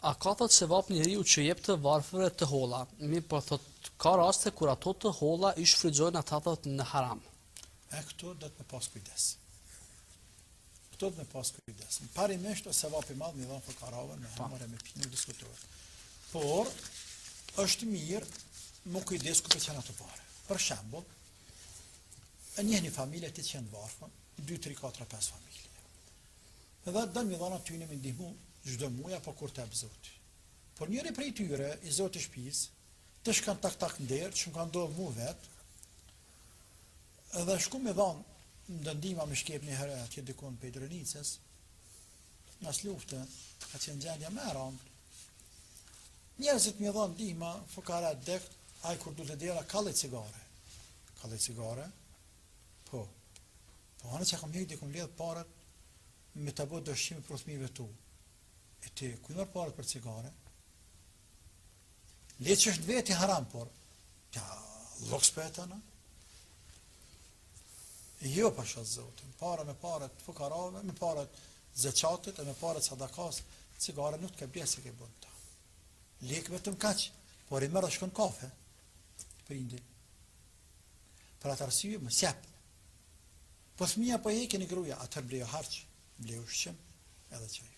A ka thot se vap njeriu që jep të varfërve të holla, mi po thot ka raste kur ato të holla i shfrytëzojnë ata thot në haram. Këto do të me pas kujdes. Këto do të me pas kujdes. Në parimisht ose vapi madh mi dhon fukarave, me hamore me pinë diskutohet. Por është mirë më kujdes ku përqen ato pare. Për shembull, një familje të qenë varfën, 2, 3, 4, 5 familje. Edhe do mi dhon aty në me ndihmu çdo muaj apo kur të zoti. Por njëri prej tyre, i zoti shtëpisë, të shkan tak nder, që më ka ndodhur mu vet, edhe shku me dhon ndëndima me shkep një herë atje dikon për Drenicës, nas lufte, ka qenë gjendja më e rëndë. Njerëzit me dhon ndihma, fukarat dekt, ai kur du të dera kalle cigare. Kalle cigare? Po. Po anë që kam hejt dikon ledh parat me të bëjë dëshqime për fëmijëve tu. E ti, ku nërë parat për cigare? Le që është veti haram, por ja, lok s'peta në? Jo pasha zotin, me parat fukarave, me parat zeqatit, e me parat sadakas, cigare nuk të ke bjesë se ke bënd ta. Lek vetëm kaq, por i mërë dhe shkon kafe, prindi. Për atë arsye, më sjep. Po thmija po heke një gruja, atër blejo harq, blejo shqim, edhe qaj.